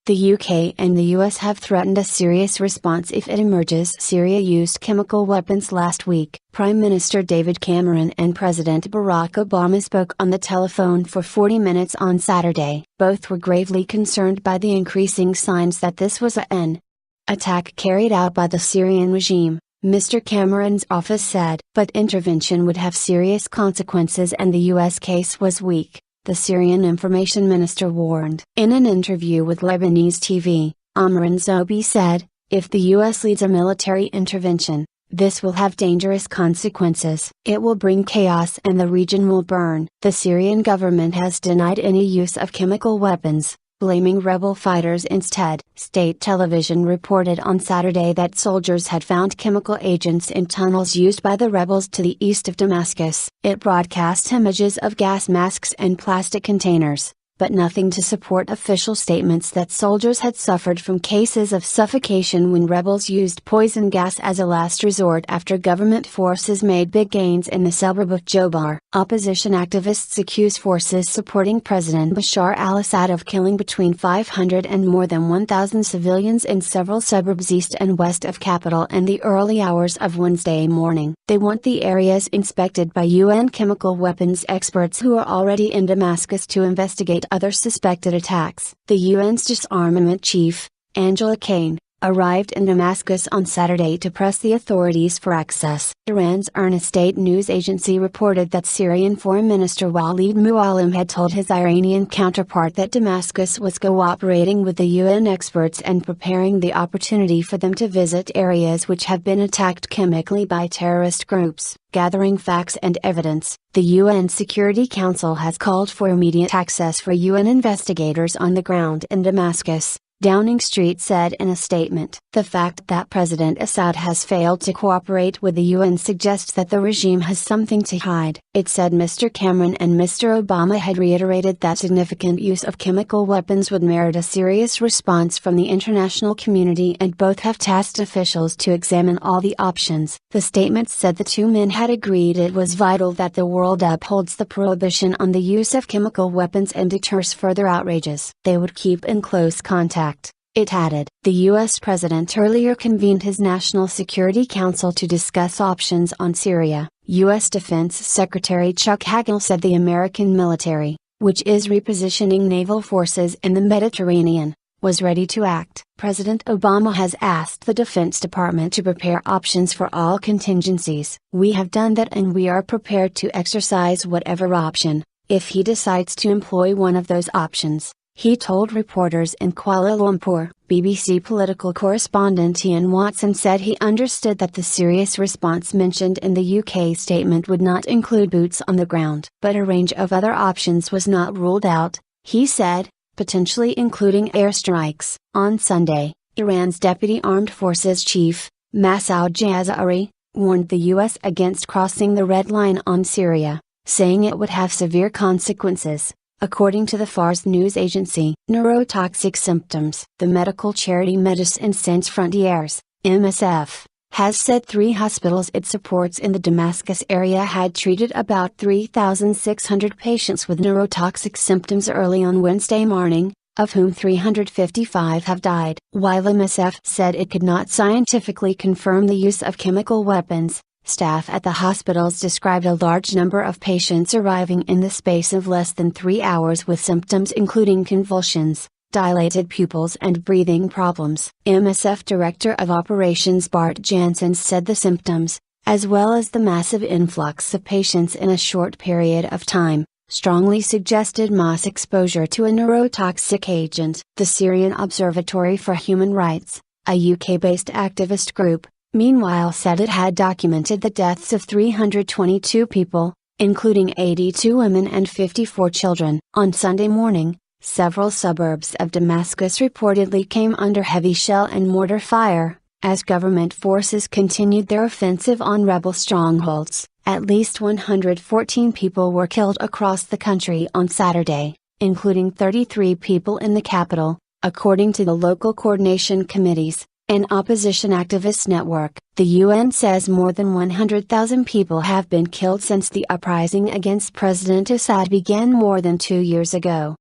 The UK and the US have threatened a serious response if it emerges Syria used chemical weapons last week. Prime Minister David Cameron and President Barack Obama spoke on the telephone for 40 minutes on Saturday. Both were gravely concerned by the increasing signs that this was an attack carried out by the Syrian regime, Mr. Cameron's office said. But intervention would have serious consequences and the US case was weak, the Syrian information minister warned. In an interview with Lebanese TV, Omran Zoabi said, "If the US leads a military intervention, this will have dangerous consequences. It will bring chaos and the region will burn." The Syrian government has denied any use of chemical weapons, blaming rebel fighters instead. State television reported on Saturday that soldiers had found chemical agents in tunnels used by the rebels to the east of Damascus. It broadcast images of gas masks and plastic containers, but nothing to support official statements that soldiers had suffered from cases of suffocation when rebels used poison gas as a last resort after government forces made big gains in the suburb of Jobar. Opposition activists accuse forces supporting President Bashar al-Assad of killing between 500 and more than 1,000 civilians in several suburbs east and west of capital in the early hours of Wednesday morning. They want the areas inspected by UN chemical weapons experts who are already in Damascus to investigate other suspected attacks. The UN's disarmament chief, Angela Kane, arrived in Damascus on Saturday to press the authorities for access. Iran's IRNA state news agency reported that Syrian Foreign Minister Walid Muallim had told his Iranian counterpart that Damascus was cooperating with the UN experts and preparing the opportunity for them to visit areas which have been attacked chemically by terrorist groups. Gathering facts and evidence, the UN Security Council has called for immediate access for UN investigators on the ground in Damascus, Downing Street said in a statement. The fact that President Assad has failed to cooperate with the UN suggests that the regime has something to hide. It said Mr. Cameron and Mr. Obama had reiterated that significant use of chemical weapons would merit a serious response from the international community and both have tasked officials to examine all the options. The statement said the two men had agreed it was vital that the world upholds the prohibition on the use of chemical weapons and deters further outrages. They would keep in close contact. It added. The U.S. President earlier convened his National Security Council to discuss options on Syria. U.S. Defense Secretary Chuck Hagel said the American military, which is repositioning naval forces in the Mediterranean, was ready to act. President Obama has asked the Defense Department to prepare options for all contingencies. "We have done that and we are prepared to exercise whatever option, if he decides to employ one of those options," he told reporters in Kuala Lumpur. BBC political correspondent Ian Watson said he understood that the serious response mentioned in the UK statement would not include boots on the ground. But a range of other options was not ruled out, he said, potentially including airstrikes. On Sunday, Iran's Deputy Armed Forces Chief, Masoud Jazari, warned the US against crossing the red line on Syria, saying it would have severe consequences. According to the Fars news agency, neurotoxic symptoms. The medical charity Médecins Sans Frontières, MSF, has said 3 hospitals it supports in the Damascus area had treated about 3,600 patients with neurotoxic symptoms early on Wednesday morning, of whom 355 have died. While MSF said it could not scientifically confirm the use of chemical weapons, staff at the hospitals described a large number of patients arriving in the space of less than 3 hours with symptoms including convulsions, dilated pupils and breathing problems. MSF Director of Operations Bart Janssens said the symptoms, as well as the massive influx of patients in a short period of time, strongly suggested mass exposure to a neurotoxic agent. The Syrian Observatory for Human Rights, a UK-based activist group, meanwhile said it had documented the deaths of 322 people, including 82 women and 54 children. On Sunday morning, several suburbs of Damascus reportedly came under heavy shell and mortar fire, as government forces continued their offensive on rebel strongholds. At least 114 people were killed across the country on Saturday, including 33 people in the capital, according to the local coordination committees, an opposition activist network. The UN says more than 100,000 people have been killed since the uprising against President Assad began more than 2 years ago.